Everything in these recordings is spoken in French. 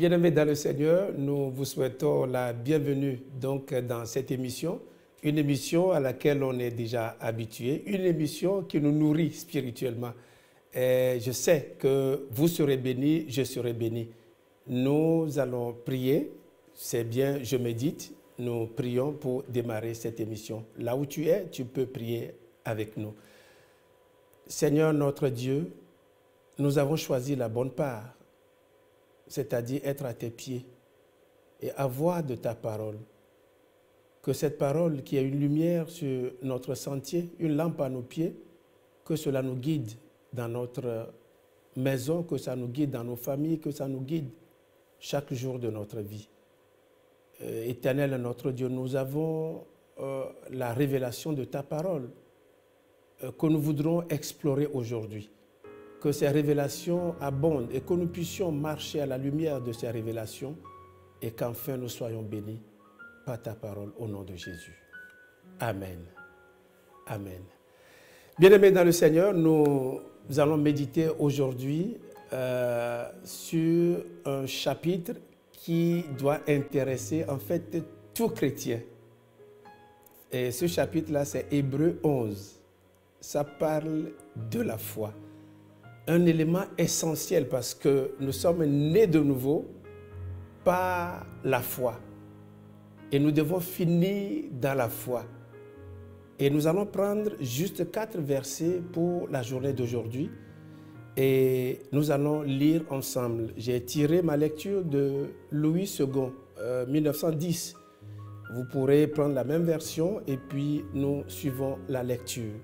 Bien-aimés dans le Seigneur, nous vous souhaitons la bienvenue donc dans cette émission, une émission à laquelle on est déjà habitué, une émission qui nous nourrit spirituellement. Et je sais que vous serez bénis, je serai béni. Nous allons prier, c'est bien, je médite, nous prions pour démarrer cette émission. Là où tu es, tu peux prier avec nous. Seigneur notre Dieu, nous avons choisi la bonne part, c'est-à-dire être à tes pieds et avoir de ta parole. Que cette parole qui est une lumière sur notre sentier, une lampe à nos pieds, que cela nous guide dans notre maison, que ça nous guide dans nos familles, que ça nous guide chaque jour de notre vie. Éternel notre Dieu, nous avons la révélation de ta parole que nous voudrons explorer aujourd'hui. Que ces révélations abondent et que nous puissions marcher à la lumière de ces révélations et qu'enfin nous soyons bénis par ta parole au nom de Jésus. Amen. Amen. Bien-aimés dans le Seigneur, nous allons méditer aujourd'hui sur un chapitre qui doit intéresser en fait tout chrétien. Et ce chapitre-là, c'est Hébreux 11. Ça parle de la foi. Un élément essentiel parce que nous sommes nés de nouveau par la foi. Et nous devons finir dans la foi. Et nous allons prendre juste 4 versets pour la journée d'aujourd'hui. Et nous allons lire ensemble. J'ai tiré ma lecture de Louis II, 1910. Vous pourrez prendre la même version et puis nous suivons la lecture.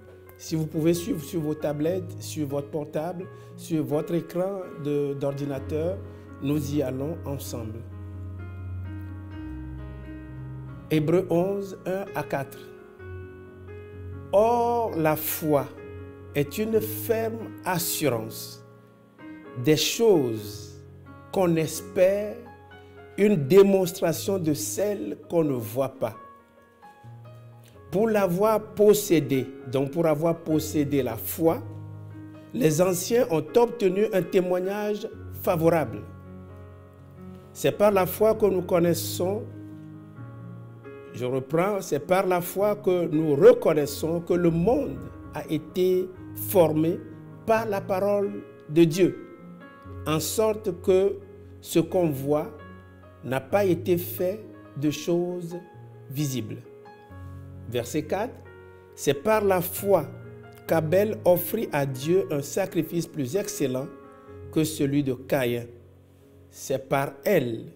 Si vous pouvez suivre sur vos tablettes, sur votre portable, sur votre écran d'ordinateur, nous y allons ensemble. Hébreux 11, 1 à 4. Or, la foi est une ferme assurance des choses qu'on espère, une démonstration de celles qu'on ne voit pas. Pour l'avoir possédé, donc pour avoir possédé la foi, les anciens ont obtenu un témoignage favorable. C'est par la foi que nous connaissons, je reprends, c'est par la foi que nous reconnaissons que le monde a été formé par la parole de Dieu, en sorte que ce qu'on voit n'a pas été fait de choses visibles. Verset 4, c'est par la foi qu'Abel offrit à Dieu un sacrifice plus excellent que celui de Caïn. C'est par elle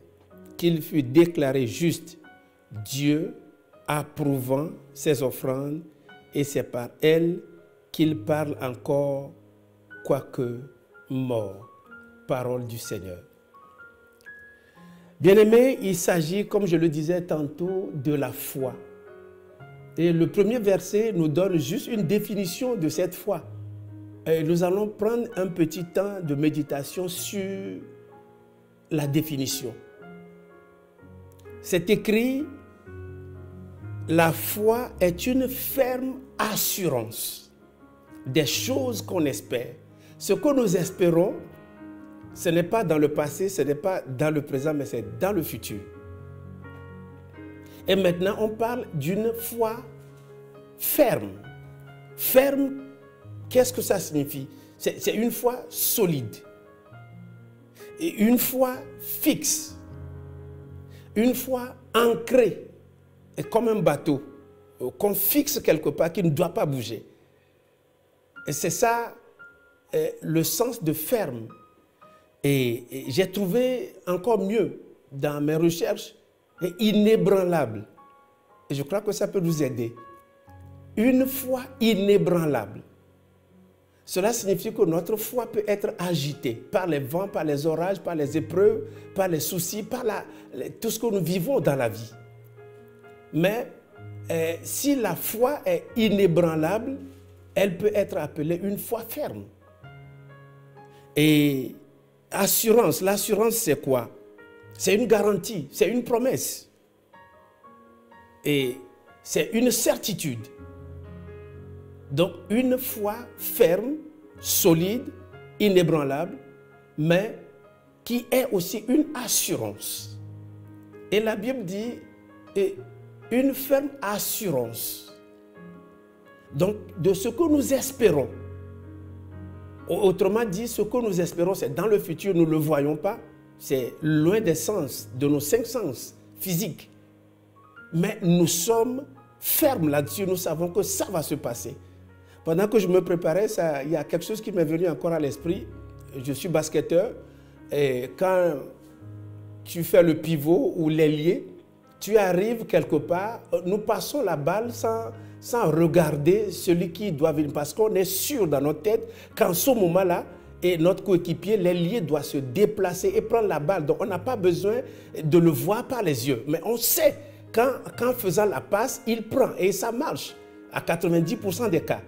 qu'il fut déclaré juste, Dieu approuvant ses offrandes, et c'est par elle qu'il parle encore, quoique mort. Parole du Seigneur. Bien-aimés, il s'agit, comme je le disais tantôt, de la foi. Et le premier verset nous donne juste une définition de cette foi. Et nous allons prendre un petit temps de méditation sur la définition. C'est écrit, la foi est une ferme assurance des choses qu'on espère. Ce que nous espérons, ce n'est pas dans le passé, ce n'est pas dans le présent, mais c'est dans le futur. Et maintenant, on parle d'une foi ferme. Ferme, qu'est-ce que ça signifie? C'est une foi solide. Et une foi fixe. Une foi ancrée. Et comme un bateau qu'on fixe quelque part, qui ne doit pas bouger. Et c'est ça le sens de ferme. Et j'ai trouvé encore mieux dans mes recherches, inébranlable. Et je crois que ça peut nous aider. Une foi inébranlable. Cela signifie que notre foi peut être agitée par les vents, par les orages, par les épreuves, par les soucis, par tout ce que nous vivons dans la vie. Mais si la foi est inébranlable, elle peut être appelée une foi ferme. Et assurance, l'assurance c'est quoi? C'est une garantie, c'est une promesse. Et c'est une certitude. Donc une foi ferme, solide, inébranlable, mais qui est aussi une assurance. Et la Bible dit une ferme assurance. Donc, de ce que nous espérons. Autrement dit, ce que nous espérons, c'est dans le futur, nous ne le voyons pas. C'est loin des sens, de nos 5 sens physiques. Mais nous sommes fermes là-dessus, nous savons que ça va se passer. Pendant que je me préparais, il y a quelque chose qui m'est venu encore à l'esprit. Je suis basketteur et quand tu fais le pivot ou l'ailier, tu arrives quelque part, nous passons la balle sans regarder celui qui doit venir. Parce qu'on est sûr dans notre tête qu'en ce moment-là, et notre coéquipier, l'ailier doit se déplacer et prendre la balle. Donc on n'a pas besoin de le voir par les yeux. Mais on sait qu'en faisant la passe, il prend et ça marche à 90% des cas.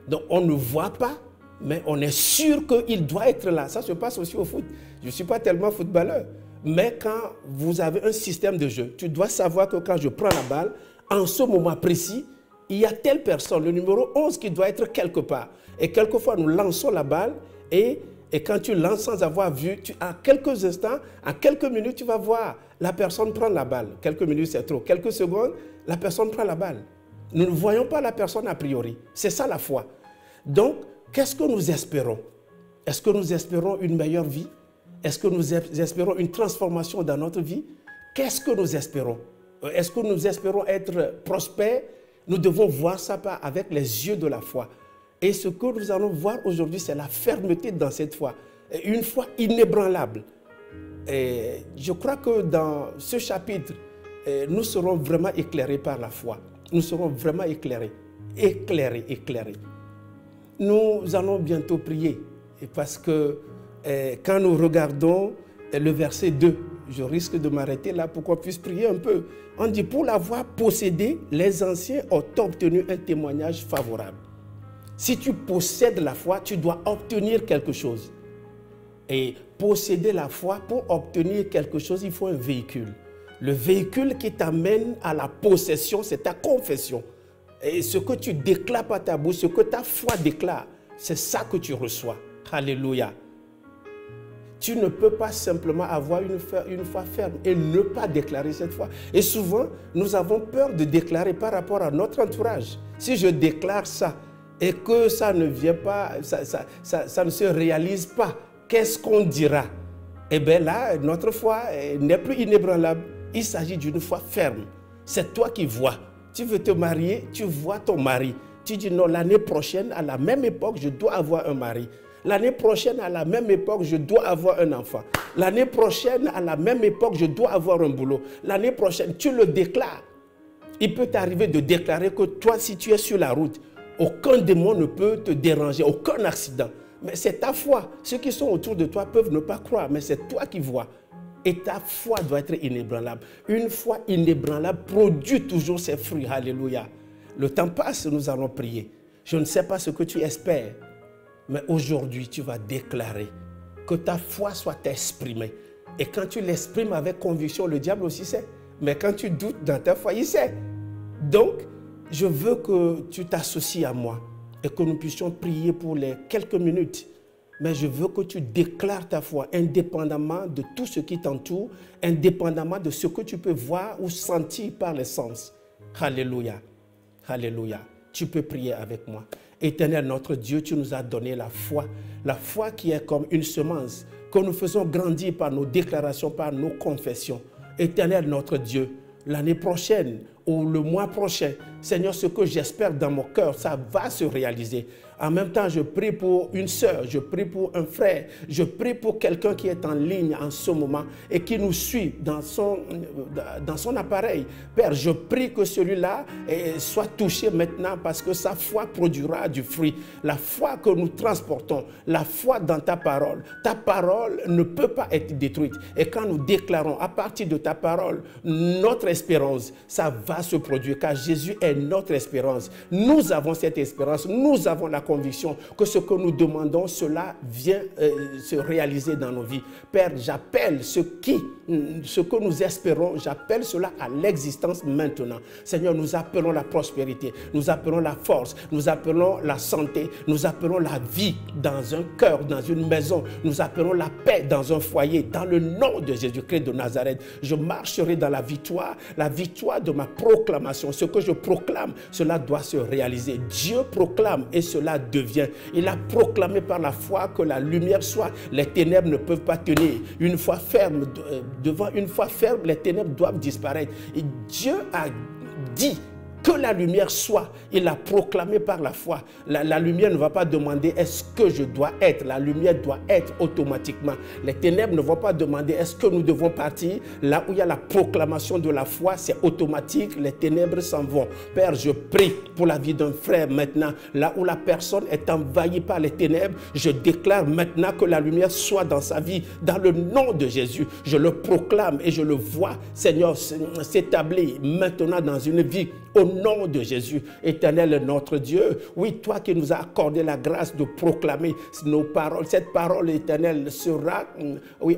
Donc on ne voit pas, mais on est sûr qu'il doit être là. Ça se passe aussi au foot. Je ne suis pas tellement footballeur. Mais quand vous avez un système de jeu, tu dois savoir que quand je prends la balle, en ce moment précis, il y a telle personne, le numéro 11 qui doit être quelque part. Et quelquefois, nous lançons la balle et quand tu lances sans avoir vu, en quelques instants, en quelques minutes, tu vas voir la personne prendre la balle. Quelques minutes, c'est trop. Quelques secondes, la personne prend la balle. Nous ne voyons pas la personne a priori. C'est ça la foi. Donc, qu'est-ce que nous espérons? Est-ce que nous espérons une meilleure vie? Est-ce que nous espérons une transformation dans notre vie? Qu'est-ce que nous espérons? Est-ce que nous espérons être prospères? Nous devons voir ça avec les yeux de la foi. Et ce que nous allons voir aujourd'hui, c'est la fermeté dans cette foi. Une foi inébranlable. Et je crois que dans ce chapitre, nous serons vraiment éclairés par la foi. Nous serons vraiment éclairés. Éclairés. Nous allons bientôt prier. Parce que quand nous regardons le verset 2, je risque de m'arrêter là pour qu'on puisse prier un peu. On dit, pour l'avoir possédé, les anciens ont obtenu un témoignage favorable. Si tu possèdes la foi, tu dois obtenir quelque chose. Et posséder la foi, pour obtenir quelque chose, il faut un véhicule. Le véhicule qui t'amène à la possession, c'est ta confession. Et ce que tu déclares par ta bouche, ce que ta foi déclare, c'est ça que tu reçois. Alléluia. Tu ne peux pas simplement avoir une foi ferme et ne pas déclarer cette foi. Et souvent, nous avons peur de déclarer par rapport à notre entourage. Si je déclare ça et que ça ne vient pas, ça ne se réalise pas, qu'est-ce qu'on dira? Eh bien là, notre foi n'est plus inébranlable. Il s'agit d'une foi ferme. C'est toi qui vois. Tu veux te marier, tu vois ton mari. Tu dis non, l'année prochaine, à la même époque, je dois avoir un mari. L'année prochaine, à la même époque, je dois avoir un enfant. L'année prochaine, à la même époque, je dois avoir un boulot. L'année prochaine, tu le déclares. Il peut t'arriver de déclarer que toi, si tu es sur la route, aucun démon ne peut te déranger, aucun accident. Mais c'est ta foi. Ceux qui sont autour de toi peuvent ne pas croire, mais c'est toi qui vois. Et ta foi doit être inébranlable. Une foi inébranlable produit toujours ses fruits. Alléluia. Le temps passe, nous allons prier. Je ne sais pas ce que tu espères. Mais aujourd'hui, tu vas déclarer que ta foi soit exprimée. Et quand tu l'exprimes avec conviction, le diable aussi sait. Mais quand tu doutes dans ta foi, il sait. Donc, je veux que tu t'associes à moi et que nous puissions prier pour les quelques minutes. Mais je veux que tu déclares ta foi indépendamment de tout ce qui t'entoure, indépendamment de ce que tu peux voir ou sentir par les sens. Alléluia. Alléluia. Tu peux prier avec moi. Éternel notre Dieu, tu nous as donné la foi qui est comme une semence que nous faisons grandir par nos déclarations, par nos confessions. Éternel notre Dieu, l'année prochaine ou le mois prochain, Seigneur, ce que j'espère dans mon cœur, ça va se réaliser. En même temps, je prie pour une sœur, je prie pour un frère, je prie pour quelqu'un qui est en ligne en ce moment et qui nous suit dans son appareil. Père, je prie que celui-là soit touché maintenant parce que sa foi produira du fruit. La foi que nous transportons, la foi dans ta parole ne peut pas être détruite. Et quand nous déclarons à partir de ta parole notre espérance, ça va se produire car Jésus est notre espérance. Nous avons cette espérance, nous avons la conviction que ce que nous demandons, cela vient se réaliser dans nos vies. Père, j'appelle ce que nous espérons, j'appelle cela à l'existence maintenant. Seigneur, nous appelons la prospérité, nous appelons la force, nous appelons la santé, nous appelons la vie dans un cœur, dans une maison, nous appelons la paix dans un foyer, dans le nom de Jésus-Christ de Nazareth. Je marcherai dans la victoire de ma proclamation. Ce que je proclame, cela doit se réaliser. Dieu proclame et cela devient. Il a proclamé par la foi que la lumière soit. Les ténèbres ne peuvent pas tenir. Une fois ferme, devant une foi ferme, les ténèbres doivent disparaître. Et Dieu a dit que la lumière soit. Il a proclamé par la foi. La lumière ne va pas demander est-ce que je dois être. La lumière doit être automatiquement. Les ténèbres ne vont pas demander est-ce que nous devons partir. Là où il y a la proclamation de la foi, c'est automatique. Les ténèbres s'en vont. Père, je prie pour la vie d'un frère maintenant. Là où la personne est envahie par les ténèbres, je déclare maintenant que la lumière soit dans sa vie. Dans le nom de Jésus, je le proclame et je le vois, Seigneur, s'établir maintenant dans une vie. Au nom de Jésus, Éternel notre Dieu, oui, toi qui nous as accordé la grâce de proclamer nos paroles, cette parole éternelle sera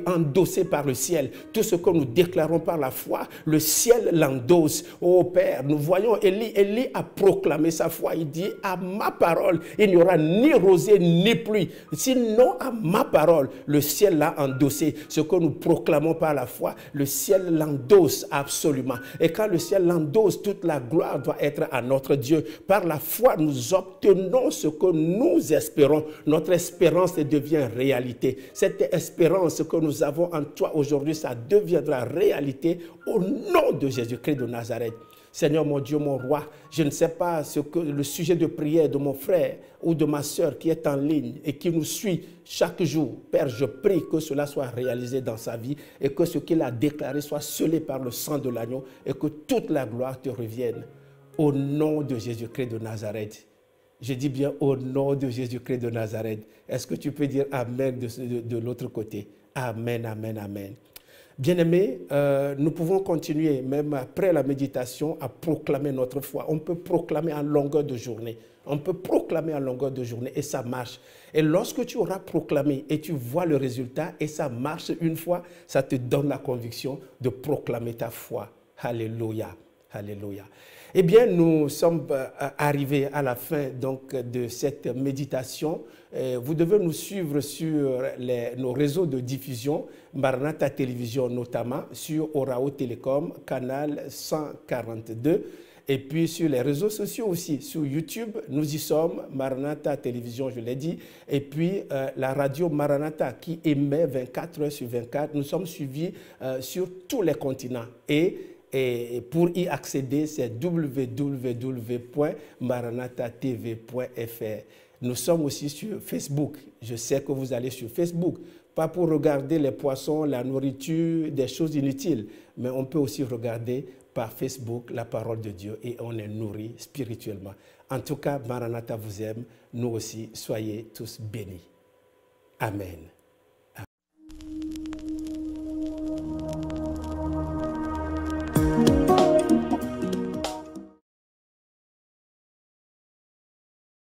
endossée par le ciel. Tout ce que nous déclarons par la foi, le ciel l'endosse. Oh Père, nous voyons Élie a proclamé sa foi. Il dit, à ma parole, il n'y aura ni rosée ni pluie. Sinon, à ma parole, le ciel l'a endossé. Ce que nous proclamons par la foi, le ciel l'endosse absolument. Et quand le ciel l'endosse, toute la gloire doit être à notre Dieu. Par la foi, nous obtenons ce que nous espérons. Notre espérance devient réalité. Cette espérance que nous avons en toi aujourd'hui, ça deviendra réalité au nom de Jésus-Christ de Nazareth. Seigneur mon Dieu, mon roi, je ne sais pas ce que le sujet de prière de mon frère ou de ma soeur qui est en ligne et qui nous suit chaque jour. Père, je prie que cela soit réalisé dans sa vie et que ce qu'il a déclaré soit scellé par le sang de l'agneau et que toute la gloire te revienne. Au nom de Jésus-Christ de Nazareth. Je dis bien au nom de Jésus-Christ de Nazareth. Est-ce que tu peux dire Amen de l'autre côté? Amen, Amen, Amen. Bien-aimés, nous pouvons continuer, même après la méditation, à proclamer notre foi. On peut proclamer en longueur de journée. On peut proclamer en longueur de journée et ça marche. Et lorsque tu auras proclamé et tu vois le résultat et ça marche une fois, ça te donne la conviction de proclamer ta foi. Alléluia. Alléluia. Eh bien, nous sommes arrivés à la fin donc, de cette méditation. Vous devez nous suivre sur nos réseaux de diffusion, Maranatha Télévision notamment, sur Orao Télécom, canal 142. Et puis sur les réseaux sociaux aussi, sur YouTube, nous y sommes, Maranatha Télévision, je l'ai dit. Et puis la radio Maranatha qui émet 24 heures sur 24. Nous sommes suivis sur tous les continents. Et pour y accéder, c'est www.maranathatv.fr. Nous sommes aussi sur Facebook. Je sais que vous allez sur Facebook, pas pour regarder les poissons, la nourriture, des choses inutiles, mais on peut aussi regarder par Facebook la parole de Dieu et on est nourri spirituellement. En tout cas, Maranatha vous aime, nous aussi, soyez tous bénis. Amen.